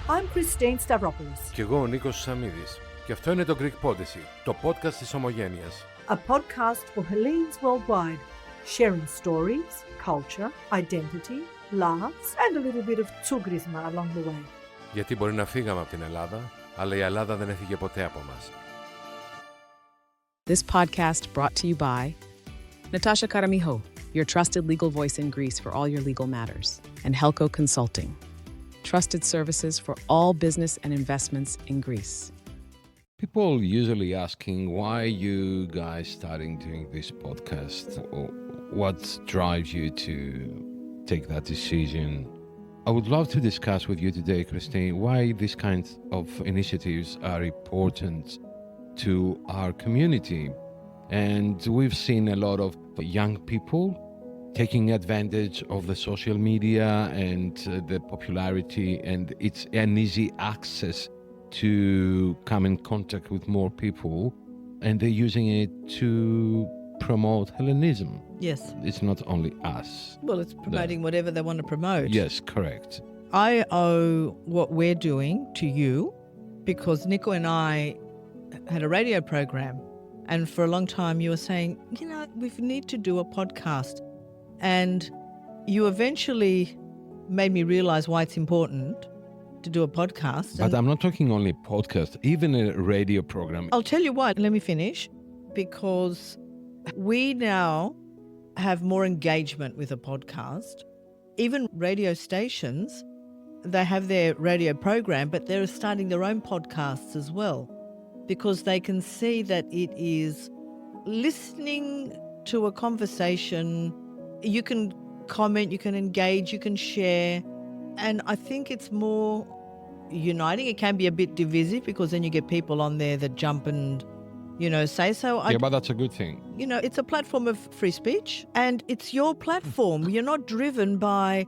I'm Christine Stavropoulos. Κι εγώ ο Νίκος Σαμίδης. Και αυτό είναι το Greek Podyssey, το podcast της Ομογένειας. A podcast for Hellenes worldwide, sharing stories, culture, identity, laughs and a little bit of tsugrisma along the way. Γιατί μπορεί να φύγαμε από την Ελλάδα, αλλά η Ελλάδα δεν έφυγε ποτέ από μας. This podcast brought to you by Natasha Karamiho, your trusted legal voice in Greece for all your legal matters, and Helco Consulting, trusted services for all business and investments in Greece. People usually asking why you guys starting doing this podcast, or what drives you to take that decision. I would love to discuss with you today, Christine, why these kinds of initiatives are important to our community. And we've seen a lot of young people taking advantage of the social media and the popularity, and it's an easy access to come in contact with more people, and they're using it to promote Hellenism. Yes. It's not only us. Well, it's promoting whatever they want to promote. Yes, correct. I owe what we're doing to you because Nico and I had a radio program, and for a long time you were saying, we need to do a podcast. And you eventually made me realize why it's important to do a podcast. But I'm not talking only podcast, even a radio program. I'll tell you why. Let me finish. Because we now have more engagement with a podcast. Even radio stations, they have their radio program, but they're starting their own podcasts as well, because they can see that it is listening to a conversation. You can comment, you can engage, you can share. And I think it's more uniting. It can be a bit divisive because then you get people on there that jump and, say so. Yeah, but that's a good thing. It's a platform of free speech and it's your platform. You're not driven by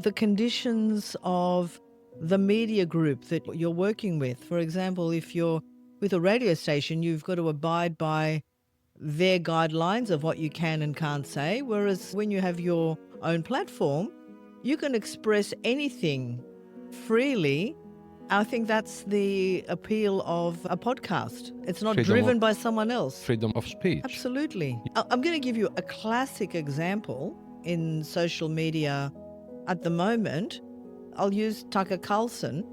the conditions of the media group that you're working with. For example, if you're with a radio station, you've got to abide by their guidelines of what you can and can't say. Whereas when you have your own platform, you can express anything freely. I think that's the appeal of a podcast. It's not driven by someone else. Freedom of speech. Absolutely. I'm going to give you a classic example in social media at the moment. I'll use Tucker Carlson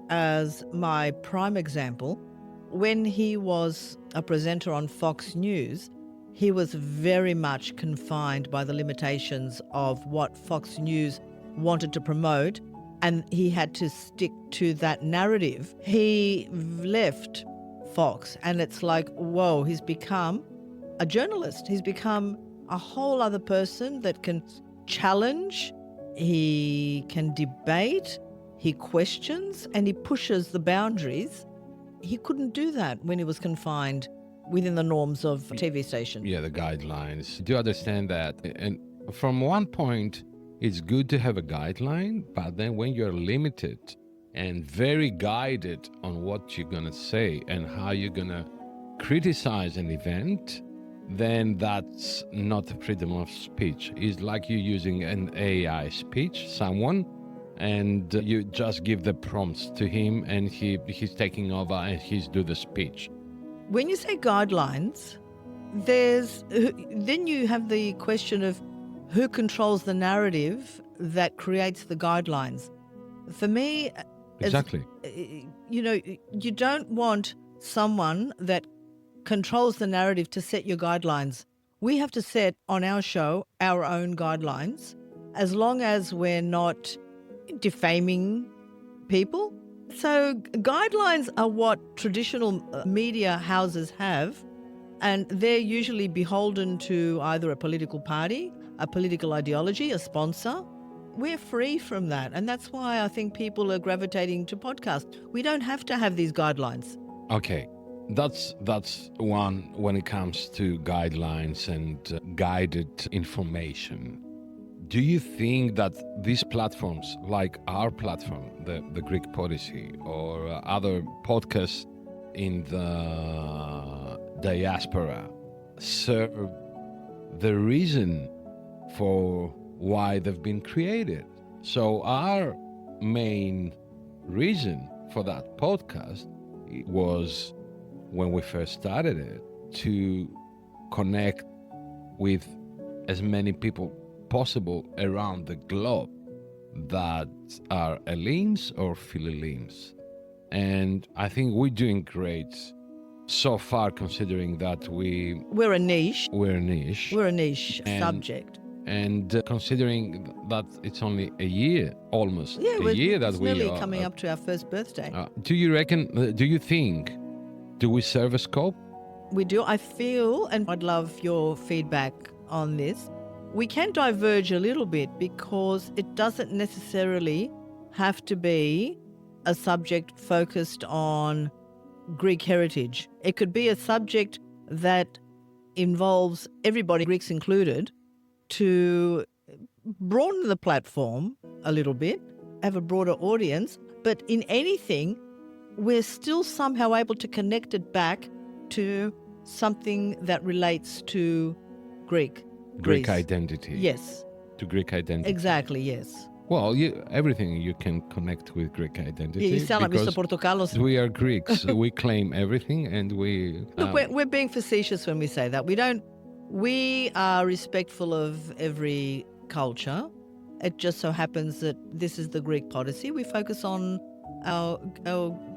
as my prime example. When he was a presenter on Fox News, he was very much confined by the limitations of what Fox News wanted to promote, and he had to stick to that narrative. He left Fox, and it's like, whoa, he's become a journalist. He's become a whole other person that can challenge, he can debate, he questions, and he pushes the boundaries. He couldn't do that when he was confined within the norms of TV station. Yeah, the guidelines. Do you understand that? And from one point, it's good to have a guideline, but then when you're limited and very guided on what you're going to say and how you're going to criticize an event, then that's not freedom of speech. It's like you're using an AI speech, someone, and you just give the prompts to him and he's taking over and he's do the speech. When you say guidelines, then you have the question of who controls the narrative that creates the guidelines. For me, exactly. You don't want someone that controls the narrative to set your guidelines. We have to set on our show our own guidelines, as long as we're not defaming people. So guidelines are what traditional media houses have, and they're usually beholden to either a political party, a political ideology, a sponsor. We're free from that, and that's why I think people are gravitating to podcasts. We don't have to have these guidelines. Okay, that's one when it comes to guidelines and guided information. Do you think that these platforms, like our platform, the Greek Podyssey, or other podcasts in the Diaspora, serve the reason for why they've been created? So our main reason for that podcast was, when we first started it, to connect with as many people possible around the globe that are Hellenes or Philhellenes. And I think we're doing great so far, considering that We're a niche. we're a niche. We're a niche And- subject. And considering that it's only a year, almost Yeah, a year that it's we nearly are. coming up to our first birthday. Do you think, do we serve a scope? We do. I feel, and I'd love your feedback on this, we can diverge a little bit because it doesn't necessarily have to be a subject focused on Greek heritage. It could be a subject that involves everybody, Greeks included, to broaden the platform a little bit, have a broader audience. But in anything, we're still somehow able to connect it back to something that relates to Greek. Greek Greece. identity. Yes, To Greek identity. exactly, yes. Well, everything you can connect with Greek identity. You sound like Mr. because Portokalos. we are Greeks. We claim everything, and we. Look, we're being facetious when we say that. We are respectful of every culture. It just so happens that this is the Greek Podyssey. We focus on our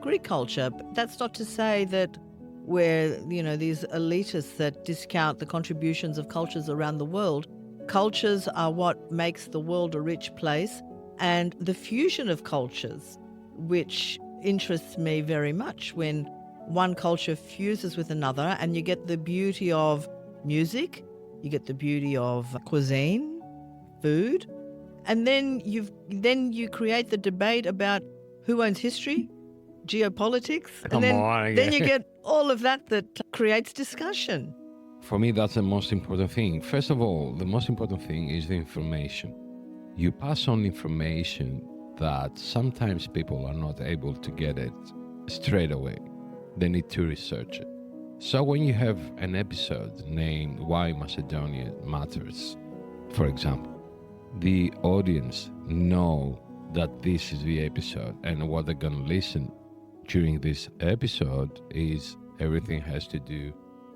Greek culture. But that's not to say that we're, these elitists that discount the contributions of cultures around the world. Cultures are what makes the world a rich place, and the fusion of cultures, which interests me very much, when one culture fuses with another and you get the beauty of music, you get the beauty of cuisine, food, and then you create the debate about who owns history, geopolitics, Come and on, then yeah. you get all of that creates discussion. For me, that's the most important thing. First of all, the most important thing is the information. You pass on information that sometimes people are not able to get it straight away. They need to research it. So when you have an episode named Why Macedonia Matters, for example, the audience know that this is the episode, and what they're going to listen during this episode is everything has to do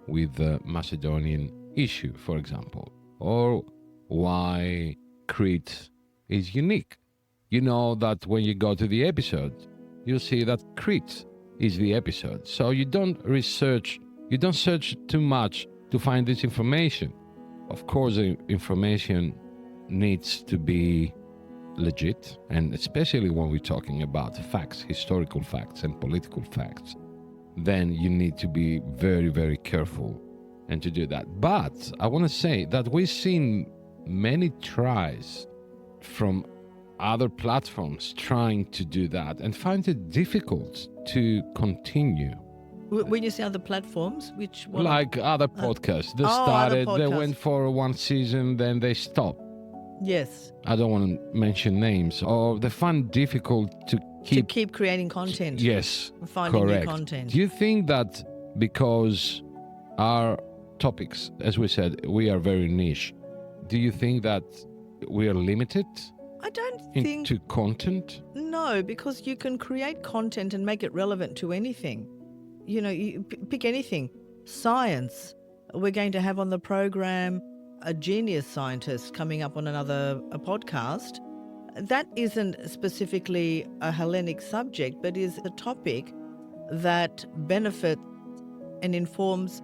with the Macedonian issue, for example, or why Crete is unique. You know that when you go to the episode, you'll see that Crete is the episode. So you don't search too much to find this information. Of course, the information needs to be legit, and especially when we're talking about facts, historical facts and political facts, then you need to be very, very careful and to do that. But I want to say that we've seen many tries from other platforms trying to do that and find it difficult to continue. When you say other platforms, which one? Like other podcasts. They other started, they podcasts. went for one season, then they stopped. Yes, I don't want to mention names, or they find difficult to to keep creating content. Yes, and finding correct. new content. Do you think that because our topics, as we said, we are very niche, do you think that we are limited I don't think into content? no, because you can create content and make it relevant to anything. You pick anything. Science. We're going to have on the program a genius scientist coming up on a podcast. That isn't specifically a Hellenic subject, but is a topic that benefits and informs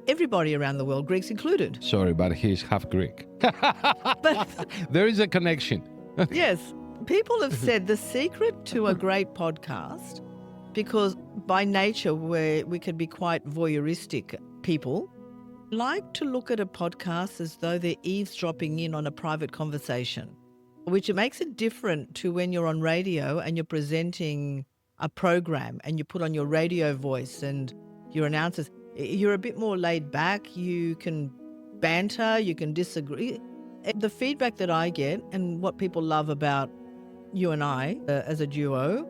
everybody around the world, Greeks included. Sorry, but he's half Greek. But There is a connection. yes, people have said the secret to a great podcast, because by nature we could be quite voyeuristic people, like to look at a podcast as though they're eavesdropping in on a private conversation, which makes it different to when you're on radio and you're presenting a program and you put on your radio voice and your announcers. You're a bit more laid back. You can banter, you can disagree. The feedback that I get and what people love about you and I as a duo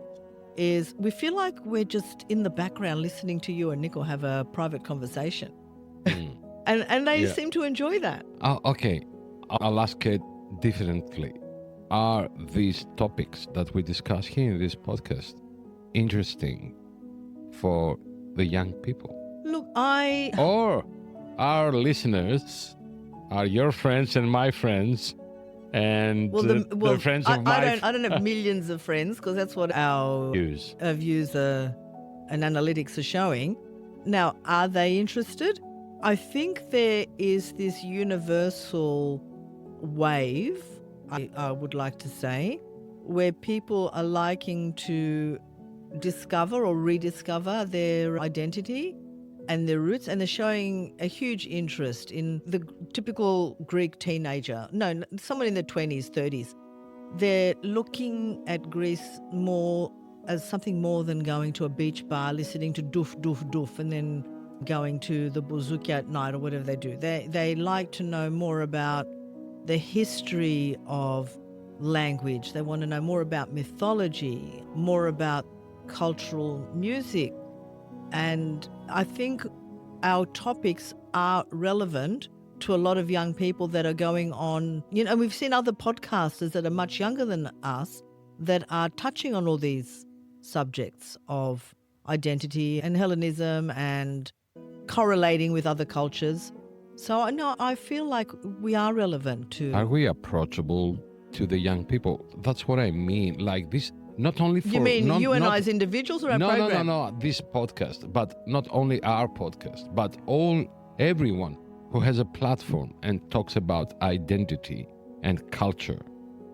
is we feel like we're just in the background listening to you and Nico have a private conversation. And they Yeah. seem to enjoy that. Okay, I'll ask it differently. Are these topics that we discuss here in this podcast interesting for the young people? Look, Or our listeners are your friends and my friends, and the friends of I don't have millions of friends, because that's what our views. views and analytics are showing. Now, are they interested? I think there is this universal wave, I would like to say, where people are liking to discover or rediscover their identity and their roots, and they're showing a huge interest in the typical Greek teenager. No, someone in their 20s, 30s. They're looking at Greece more as something more than going to a beach bar, listening to doof, doof, doof, and then going to the bouzouki at night or whatever they do. They like to know more about the history of language. They want to know more about mythology, more about cultural music. And I think our topics are relevant to a lot of young people that are going on, we've seen other podcasters that are much younger than us that are touching on all these subjects of identity and Hellenism and correlating with other cultures. So I feel like we are relevant to... Are we approachable to the young people? That's what I mean. Like this, not only for... You mean you and I as individuals or our program? No, this podcast, but not only our podcast, but everyone who has a platform and talks about identity and culture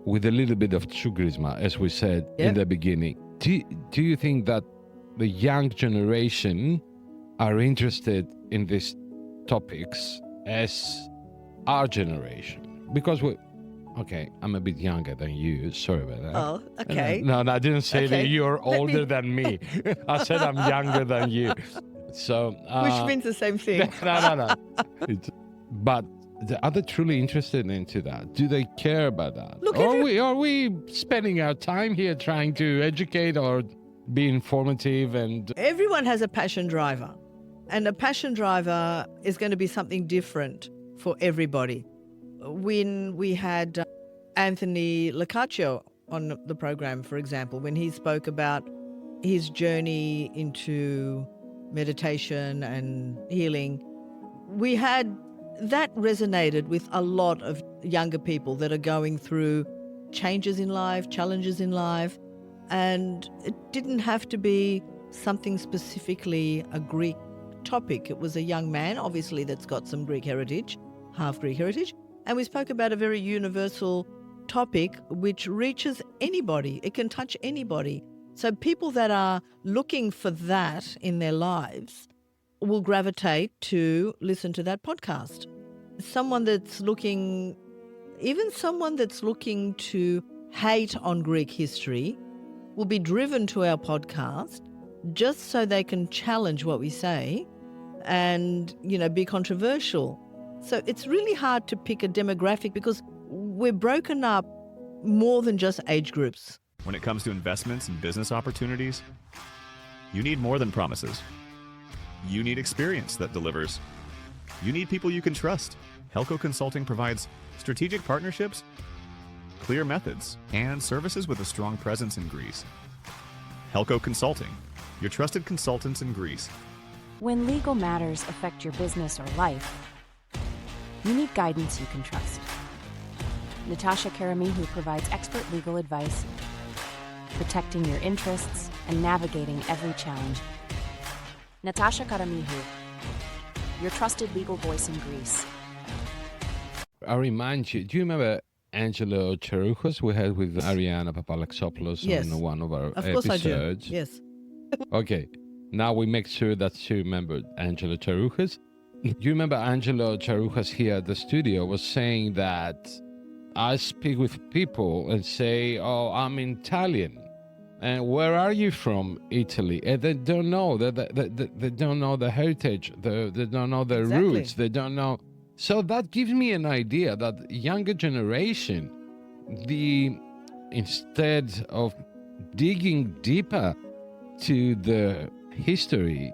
with a little bit of chugrisma, as we said in the beginning. Do you think that the young generation are interested in these topics as our generation? Because I'm a bit younger than you. Sorry about that. Oh, okay. No, I didn't say that you're older me- than me. I said I'm younger than you. So, Which means the same thing. no. But are they truly interested into that? Do they care about that? Look, are we spending our time here trying to educate or be informative? And everyone has a passion driver, and a passion driver is going to be something different for everybody. When we had Anthony Locaccio on the program, for example, when he spoke about his journey into meditation and healing, that resonated with a lot of younger people that are going through changes in life, challenges in life, and it didn't have to be something specifically a Greek topic. It was a young man, obviously, that's got some Greek heritage, half Greek heritage, and we spoke about a very universal topic which reaches anybody. It can touch anybody. So people that are looking for that in their lives will gravitate to listen to that podcast. Someone that's looking to hate on Greek history will be driven to our podcast just so they can challenge what we say and, be controversial. So it's really hard to pick a demographic because we're broken up more than just age groups. When it comes to investments and business opportunities, you need more than promises. You need experience that delivers. You need people you can trust. Helco Consulting provides strategic partnerships, clear methods, and services with a strong presence in Greece. Helco Consulting, your trusted consultants in Greece. When legal matters affect your business or life, you need guidance you can trust. Natasha Karamihu provides expert legal advice, protecting your interests and navigating every challenge. Natasha Karamihu, your trusted legal voice in Greece. I remind you, do you remember Angelo Charouchos we had with Ariana Papalaxopoulos Yes. on one of our Of course episodes? I do. Yes. Okay, now we make sure that she remembered Angelo Charouchos. Do you remember Angelo Charouchos here at the studio was saying that I speak with people and say, oh, I'm Italian. And where are you from, Italy? And they don't know. They don't know the heritage. They don't know the Exactly. roots. They don't know. So that gives me an idea that younger generation, instead of digging deeper to the history,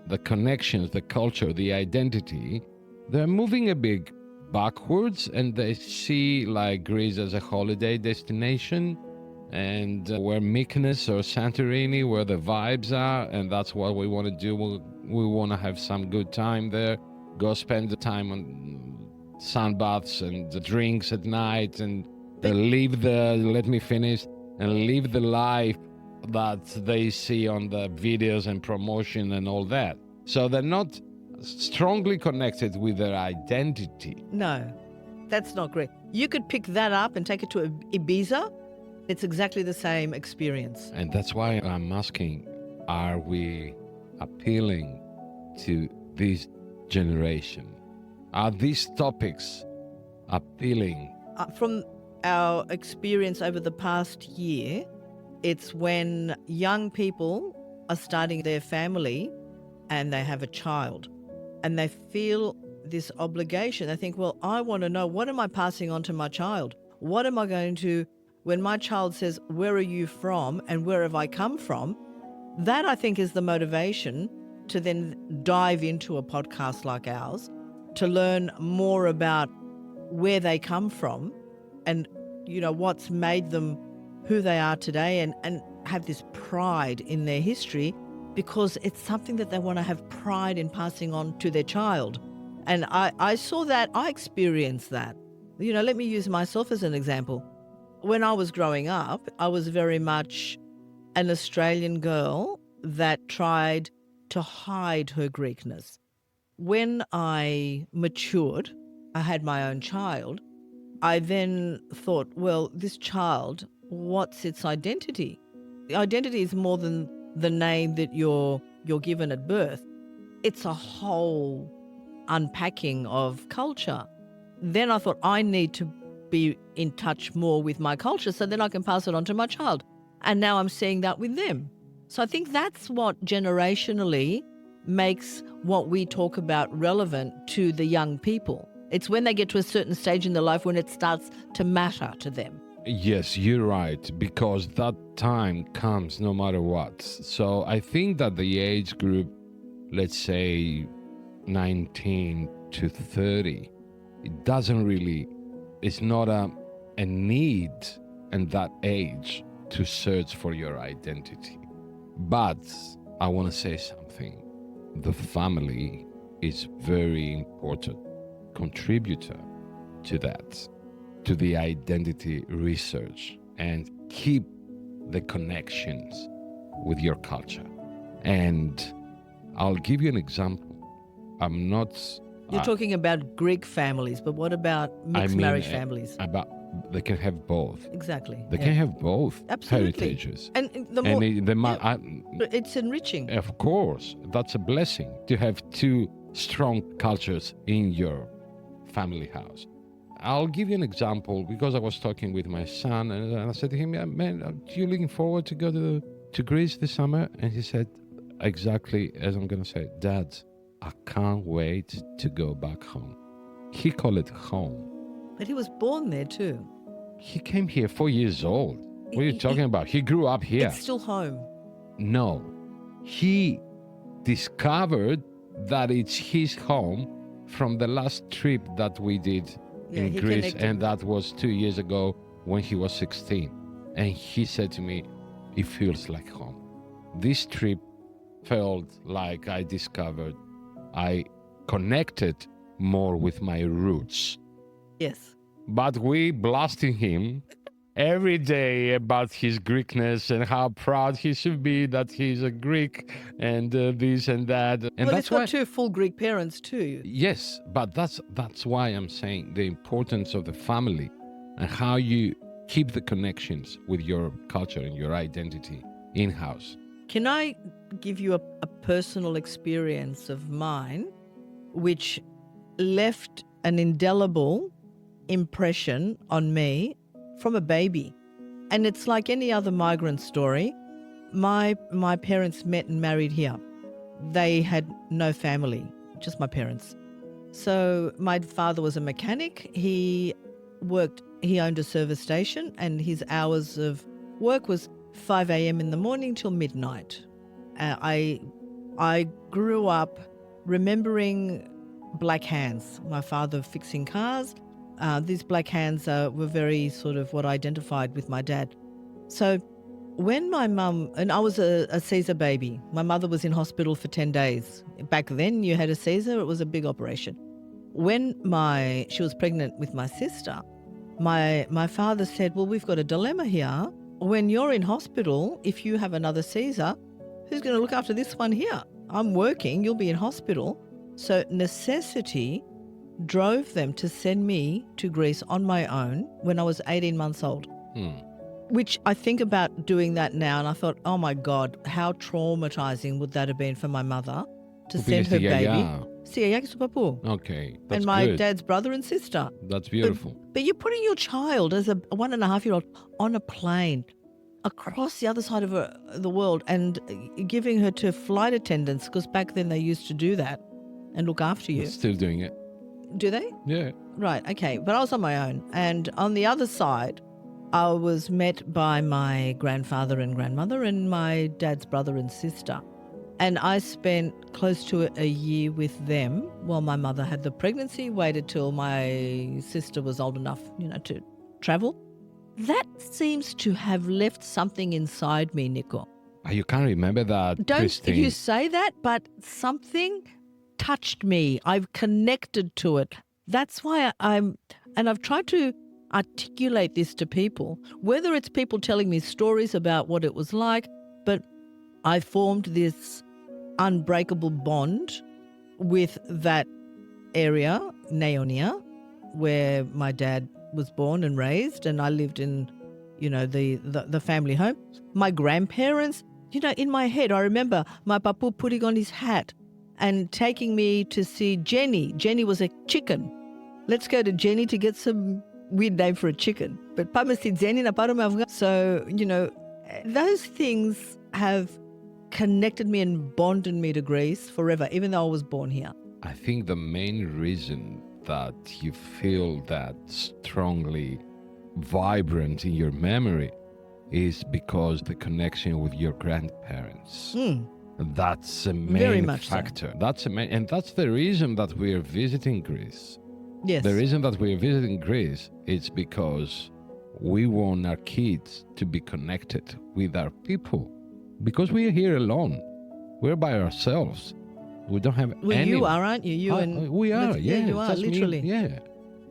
the connections, the culture, the identity, they're moving a bit backwards, and they see like Greece as a holiday destination, and where Mykonos or Santorini, where the vibes are, and that's what we want to do. We want to have some good time there, go spend the time on sunbaths and the drinks at night, and let me finish, and live the life that they see on the videos and promotion and all that. So they're not strongly connected with their identity. No, that's not great. You could pick that up and take it to Ibiza. It's exactly the same experience. And that's why I'm asking, are we appealing to this generation? Are these topics appealing? From our experience over the past year, it's when young people are starting their family and they have a child and they feel this obligation. They think, well, I want to know, what am I passing on to my child? What am I going to, when my child says, where are you from and where have I come from? That, I think, is the motivation to then dive into a podcast like ours, to learn more about where they come from and, what's made them who they are today, and have this pride in their history, because it's something that they want to have pride in passing on to their child. And I saw that, I experienced that. Let me use myself as an example. When I was growing up, I was very much an Australian girl that tried to hide her Greekness. When I matured, I had my own child, I then thought, well, this child, what's its identity? The identity is more than the name that you're given at birth. It's a whole unpacking of culture. Then I thought, I need to be in touch more with my culture so then I can pass it on to my child. And now I'm seeing that with them. So I think that's what generationally makes what we talk about relevant to the young people. It's when they get to a certain stage in their life when it starts to matter to them. Yes, you're right, because that time comes no matter what. So I think that the age group, let's say 19 to 30, it doesn't really, it's not a need in that age to search for your identity. But I want to say something. The family is very important contributor to that, to the identity research, and keep the connections with your culture. And I'll give you an example. I'm not... You're talking about Greek families, but what about mixed marriage families? They can have both. Exactly. They can have both. Absolutely. Heritages. And the more... But it's enriching. Of course. That's a blessing to have two strong cultures in your family house. I'll give you an example, because I was talking with my son and I said to him, yeah, man, are you looking forward to go to Greece this summer? And he said, exactly as I'm going to say, Dad, I can't wait to go back home. He called it home. But he was born there too. He came here 4 years old. What are you talking about? He grew up here. It's still home. No. He discovered that it's his home from the last trip that we did in Greece, and that was 2 years ago when he was 16. And he said to me, it feels like home. This trip felt like I discovered, I connected more with my roots. Yes. But we blasting him every day about his Greekness and how proud he should be that he's a Greek and this and that. And well, it's got two full Greek parents too. Yes, but that's why I'm saying the importance of the family and how you keep the connections with your culture and your identity in-house. Can I give you a personal experience of mine which left an indelible impression on me from a baby? And it's like any other migrant story. My parents met and married here. They had no family, just my parents. So my father was a mechanic. He owned a service station, and his hours of work was 5 a.m. in the morning till midnight. I grew up remembering black hands, my father fixing cars. These black hands were very sort of what I identified with my dad. So when my mum, and I was a Caesar baby, my mother was in hospital for 10 days. Back then you had a Caesar, it was a big operation. When she was pregnant with my sister, my father said, well, we've got a dilemma here. When you're in hospital, if you have another Caesar, who's going to look after this one here? I'm working, you'll be in hospital. So necessity drove them to send me to Greece on my own when I was 18 months old. Which I think about doing that now, and I thought, oh my God, how traumatizing would that have been for my mother to send her baby. Okay, that's and my good. dad's brother and sister. That's beautiful. But you're putting your child as a 1.5-year-old on a plane across the other side of the world and giving her to flight attendants, because back then they used to do that and look after you. Still doing it. Do they? Yeah. Right, okay. But I was on my own. And on the other side, I was met by my grandfather and grandmother and my dad's brother and sister. And I spent close to a year with them while my mother had the pregnancy, waited till my sister was old enough, to travel. That seems to have left something inside me, Nico. You can't remember that, Don't Christine. you say that, but something touched me. I've connected to it. That's why and I've tried to articulate this to people, whether it's people telling me stories about what it was like, but I formed this unbreakable bond with that area, Naonia, where my dad was born and raised, and I lived in, the family home. My grandparents, in my head, I remember my papu putting on his hat and taking me to see Jenny. Jenny was a chicken. Let's go to Jenny to get some weird name for a chicken. But so, those things have connected me and bonded me to Greece forever, even though I was born here. I think the main reason that you feel that strongly vibrant in your memory is because the connection with your grandparents. That's a Very main much so. factor. And that's the reason that we are visiting Greece. Yes. The reason that we are visiting Greece is because we want our kids to be connected with our people. Because we are here alone. We're by ourselves. We don't have any... you are, aren't you? We are, yeah. you are, That's me, literally. yeah.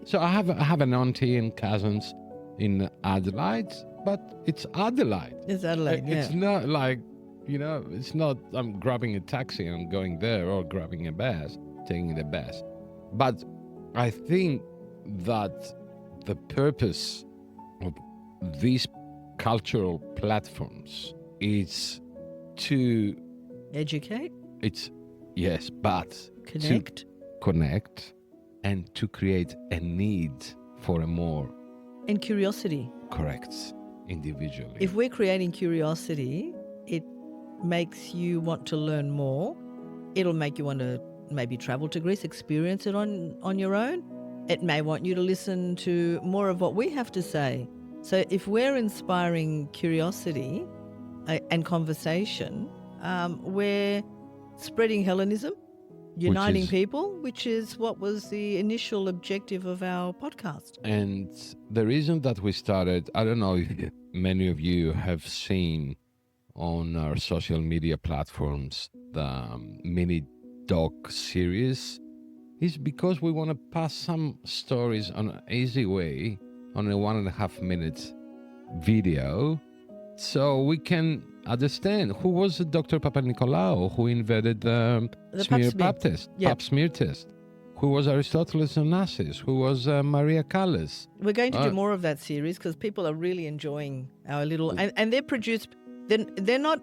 So I have an auntie and cousins in Adelaide, but it's Adelaide. It's Adelaide, yeah. It's not like, it's not I'm grabbing a taxi and I'm going there, or grabbing a bus, taking the bus. But I think that the purpose of these cultural platforms is to Educate, but connect. to connect and to create a need for a more And curiosity. correct individually. If we're creating curiosity, it makes you want to learn more. It'll make you want to maybe travel to Greece, experience it on your own. It may want you to listen to more of what we have to say. So if we're inspiring curiosity and conversation, we're spreading Hellenism, uniting people, which is what was the initial objective of our podcast. And the reason that we started, I don't know if many of you have seen on our social media platforms the mini doc series, is because we want to pass some stories on an easy way on a 1.5 minute video, so we can understand who was Dr. Papanikolaou, who invented the pap test, pap smear test, who was Aristoteles Onassis, who was Maria Callas. We're going to do more of that series because people are really enjoying our little, and they're produced. They're not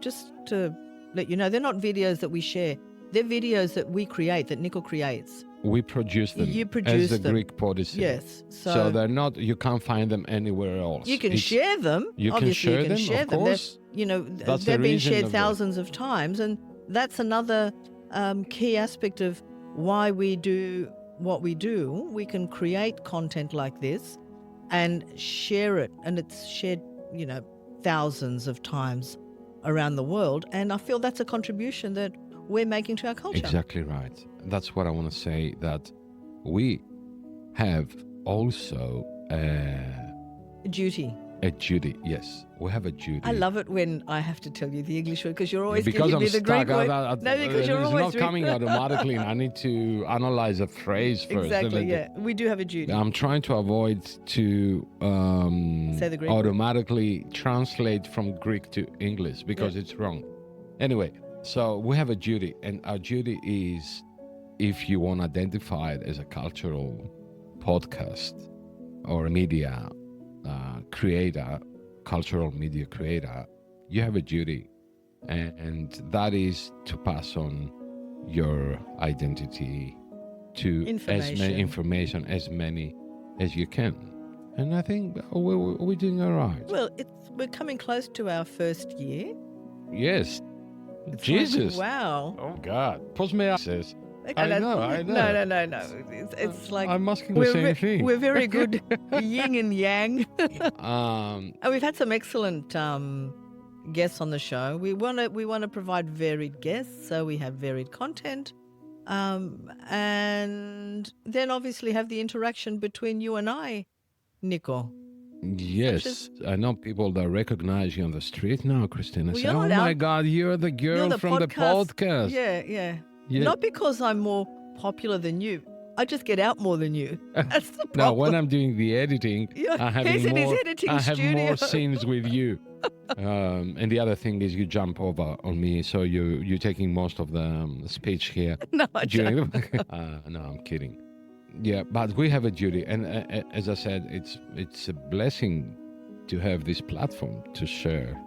just to let you know, they're not videos that we share. They're videos that we create, that Nico creates. We produce them as the Greek Podyssey. Yes. So they're not, you can't find them anywhere else. You can share them. You Obviously, can you can share of them. course. They've been shared thousands of times. And that's another key aspect of why we do what we do. We can create content like this and share it. And it's shared, thousands of times around the world. And I feel that's a contribution that we're making to our culture. Exactly right. That's what I want to say, that we have also duty. A duty, yes. We have a duty. I love it when I have to tell you the English word because you're always because giving I'm me the stuck. Greek word. No, because you're it's always not coming automatically. And I need to analyze a phrase first. Exactly, yeah. We do have a duty. I'm trying to avoid to Say the Greek word. automatically translate from Greek to English because it's wrong. Anyway, so we have a duty, and our duty is, if you want to identify it as a cultural podcast or a media creator, cultural media creator, you have a duty, and that is to pass on your identity to as many information, as many as you can. And I think we're doing all right. Well, we're coming close to our first year. Yes. It's Jesus. like, wow. Oh, God. Post me access. Okay, I know. No. It's like I'm asking the same thing. We're very good yin and yang. Um, And we've had some excellent guests on the show. We want to provide varied guests, so we have varied content, and then obviously have the interaction between you and I, Nico. yes, I know people that recognize you on the street now, Christina. Well, Say, you're oh not my out- God, you're the girl You're the from the podcast. Yeah. Yeah. Not because I'm more popular than you. I just get out more than you. That's the problem. Now, when I'm doing the editing, Yeah, he's in his editing I have studio. more scenes with you. And the other thing is you jump over on me, so you're taking most of the speech here. No, I don't. No, I'm kidding. Yeah, but we have a duty, and as I said, it's a blessing to have this platform to share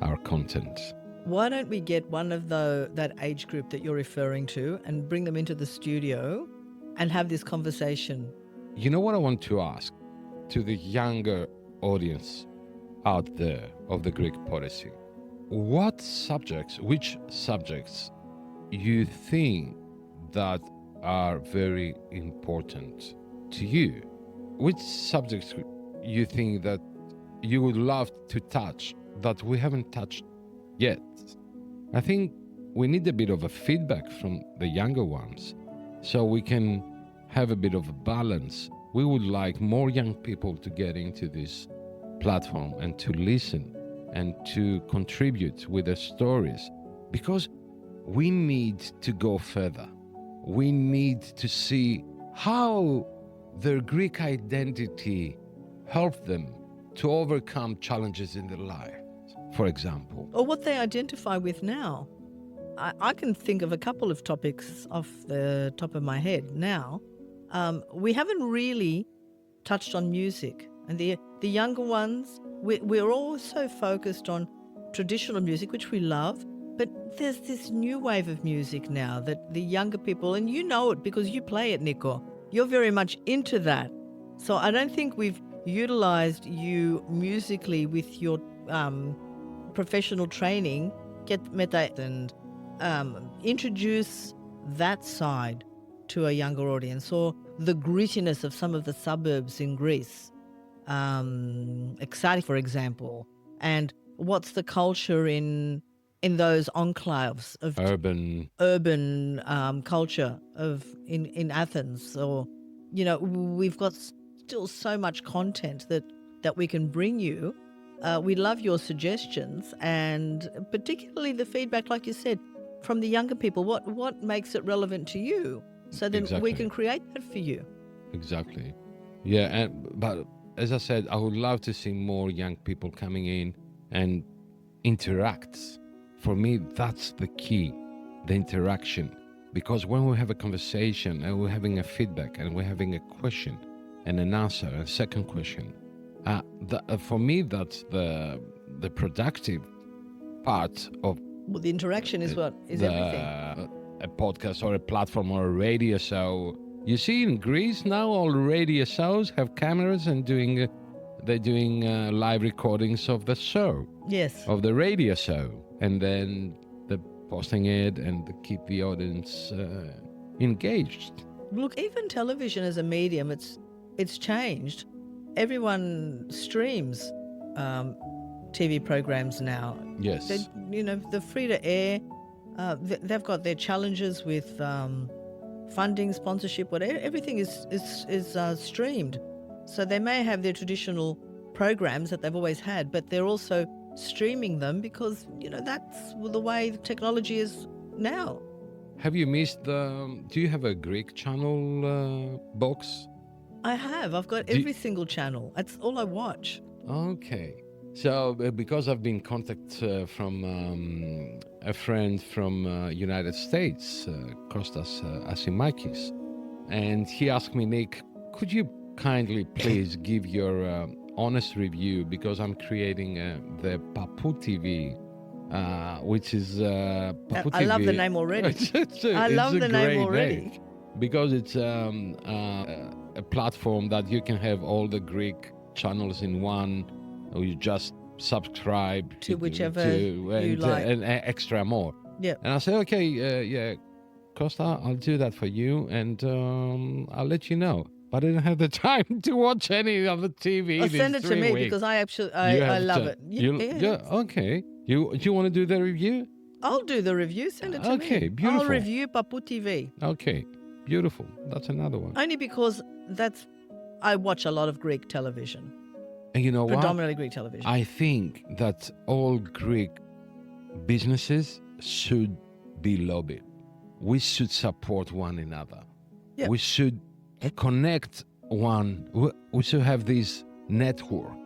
our content. Why don't we get one of that age group that you're referring to and bring them into the studio and have this conversation? You know what I want to ask to the younger audience out there of the Greek Podyssey? Which subjects you think that are very important to you? Which subjects you think that you would love to touch that we haven't touched yet? I think we need a bit of a feedback from the younger ones so we can have a bit of a balance. We would like more young people to get into this platform and to listen and to contribute with their stories, because we need to go further. We need to see how their Greek identity helped them to overcome challenges in their life, for example. Or what they identify with now. I can think of a couple of topics off the top of my head now. We haven't really touched on music. And the younger ones, we're all so focused on traditional music, which we love, but there's this new wave of music now that the younger people, and you know it because you play it, Nico, you're very much into that. So I don't think we've utilized you musically with your professional training, get meta and introduce that side to a younger audience, or the grittiness of some of the suburbs in Greece, Exarchia, for example, and what's the culture in those enclaves of urban culture of in Athens, or we've got still so much content that we can bring you. We love your suggestions, and particularly the feedback, like you said, from the younger people. What makes it relevant to you? So then we can create that for you. Exactly. Yeah, but as I said, I would love to see more young people coming in and interact. For me, that's the key, the interaction. Because when we have a conversation and we're having a feedback and we're having a question and an answer, a second question, for me, that's the productive part of. Well, the interaction is what is everything. A podcast or a platform or a radio show. You see, in Greece now, all radio shows have cameras and they're doing live recordings of the show. Yes. Of the radio show, and then they're posting it and they keep the audience engaged. Look, even television as a medium, it's changed. Everyone streams TV programs now. Yes. They're free to air. They've got their challenges with funding, sponsorship, whatever. Everything is streamed. So they may have their traditional programs that they've always had, but they're also streaming them because, that's the way the technology is now. Have you missed do you have a Greek channel box? I have. I've got every single channel. That's all I watch. Okay. So because I've been contacted from a friend from United States, Kostas Asimakis, and he asked me, Nick, could you kindly please give your honest review, because I'm creating the Papu TV, which is Papu TV. I love the name already. I love the name already. Name, because it's a platform that you can have all the Greek channels in one, or you just subscribe to whichever you like, and extra more. Yeah. And I said, okay, yeah, Costa, I'll do that for you, and I'll let you know. But I didn't have the time to watch any of the TV. I'll send it to me because I love it. Yeah, okay. You want to do the review? I'll do the review. Send it to me. Okay, beautiful. I'll review Papu TV. Okay, beautiful. That's another one. Only because I watch a lot of Greek television. And you know what? Predominantly Greek television. I think that all Greek businesses should be lobbied. We should support one another. Yep. We should connect one. We should have this network.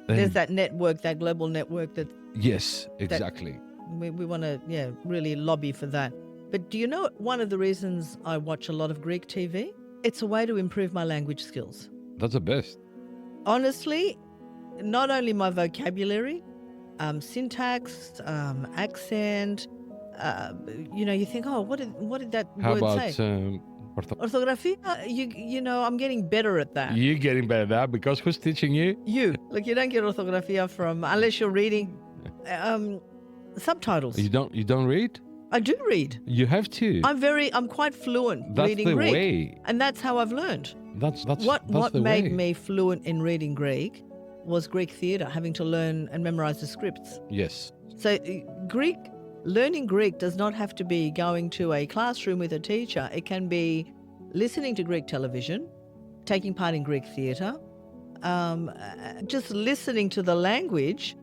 There's that network, that global network that... Yes, exactly. We want to, really lobby for that. But do you know one of the reasons I watch a lot of Greek TV? It's a way to improve my language skills. That's the best. Honestly, not only my vocabulary, syntax, accent, you think, oh, what did that How word about, say? Orthography, I'm getting better at that. You're getting better at that because who's teaching you? You. Like, you don't get orthography unless you're reading subtitles. You don't read? I do read. You have to. I'm quite fluent reading Greek. That's the way. And that's how I've learned. That's what the made way. me fluent in reading Greek was Greek theatre, having to learn and memorize the scripts. Yes. So learning Greek does not have to be going to a classroom with a teacher. It can be listening to Greek television, taking part in Greek theatre, just listening to the language.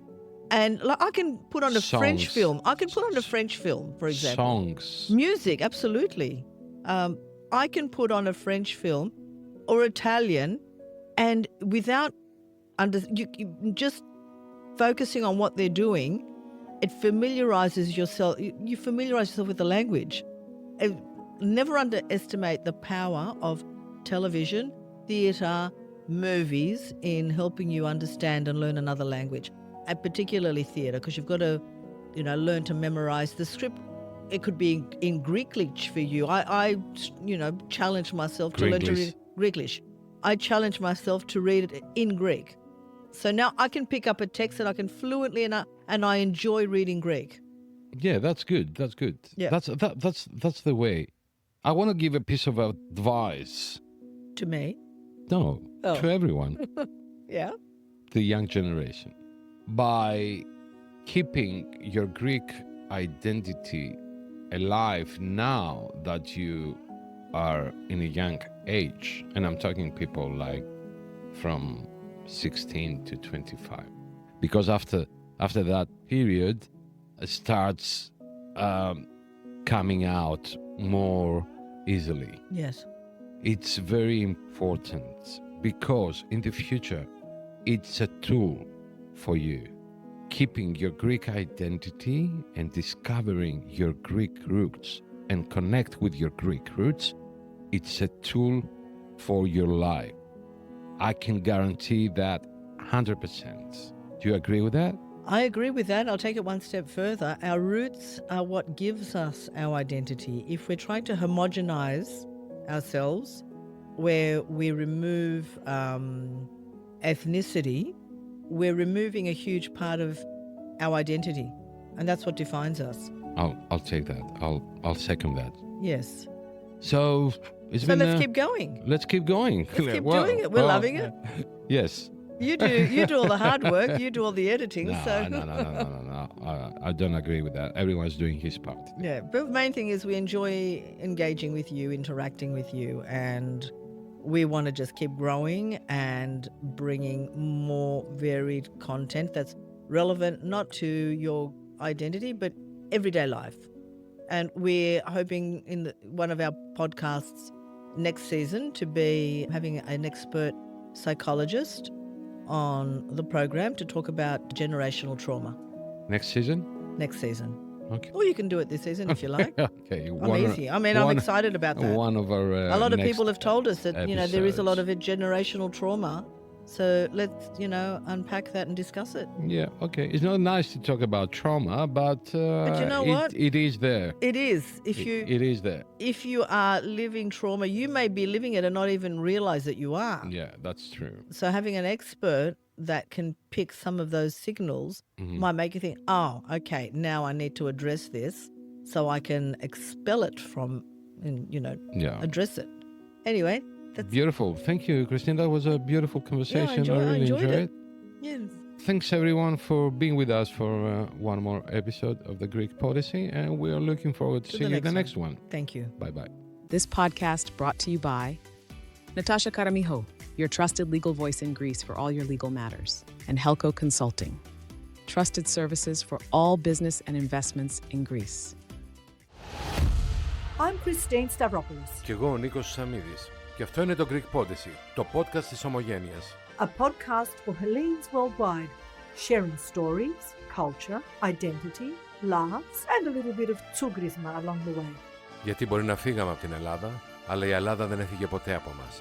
And I can put on a French film. I can put on a French film, for example. Songs. Music, absolutely. I can put on a French film or Italian, and without just focusing on what they're doing, it familiarizes yourself. You familiarize yourself with the language. Never underestimate the power of television, theatre, movies in helping you understand and learn another language, and particularly theatre, because you've got to, learn to memorize the script. It could be in Greeklish for you. I challenge myself to learn to read Greeklish. I challenge myself to read it in Greek. So now I can pick up a text that I can fluently, and I enjoy reading Greek. Yeah, that's good. That's good. Yeah. That's the way. I want to give a piece of advice. To me? No, to everyone. Yeah. The young generation. By keeping your Greek identity alive now that you are in a young age, and I'm talking people like from 16 to 25, because after that period starts coming out more easily. Yes. It's very important because in the future it's a tool for you. Keeping your Greek identity and discovering your Greek roots and connect with your Greek roots, it's a tool for your life. I can guarantee that 100%. Do you agree with that? I agree with that. I'll take it one step further. Our roots are what gives us our identity. If we're trying to homogenize ourselves, where we remove ethnicity, we're removing a huge part of our identity, and that's what defines us. I'll take that. I'll second that. Yes. So let's keep going. Let's keep going. Let's keep doing it. We're loving it. Yes. You do all the hard work. You do all the editing. No. I don't agree with that. Everyone's doing his part. Yeah, but the main thing is we enjoy engaging with you, interacting with you, and We want to just keep growing and bringing more varied content that's relevant not to your identity, but everyday life. And we're hoping in one of our podcasts next season to be having an expert psychologist on the program to talk about generational trauma Next season? next season. Okay. Or you can do it this season if you like. Okay. I'm easy. I mean, I'm excited about that. One of our A lot of next people have told us that, there is a lot of episodes. generational trauma. So let's, unpack that and discuss it. Yeah, okay. It's not nice to talk about trauma, but you know what? It is there. It is. It is there. If you are living trauma, you may be living it and not even realize that you are. Yeah, that's true. So having an expert that can pick some of those signals might make you think, oh, okay, now I need to address this so I can expel it from, Yeah. address it. Anyway, that's Beautiful. Thank you, Christine. That was a beautiful conversation. I really enjoyed enjoyed it. Yes. Thanks, everyone, for being with us for one more episode of the Greek Podyssey, and we are looking forward to seeing you in the next one. Thank you. Bye-bye. This podcast brought to you by Natasha Karamiho, your trusted legal voice in Greece for all your legal matters, and Helco Consulting, trusted services for all business and investments in Greece. I'm Christine Stavropoulos, Κι εγώ ο Νίκος Σαμίδης. Και αυτό είναι το Greek Podyssey, το podcast της Ομογένειας. a podcast for Hellenes worldwide, sharing stories, culture, identity, laughs, and a little bit of tsugrisma along the way. Γιατί μπορεί να φύγαμε από την Ελλάδα, αλλά η Ελλάδα δεν έφυγε ποτέ από μας.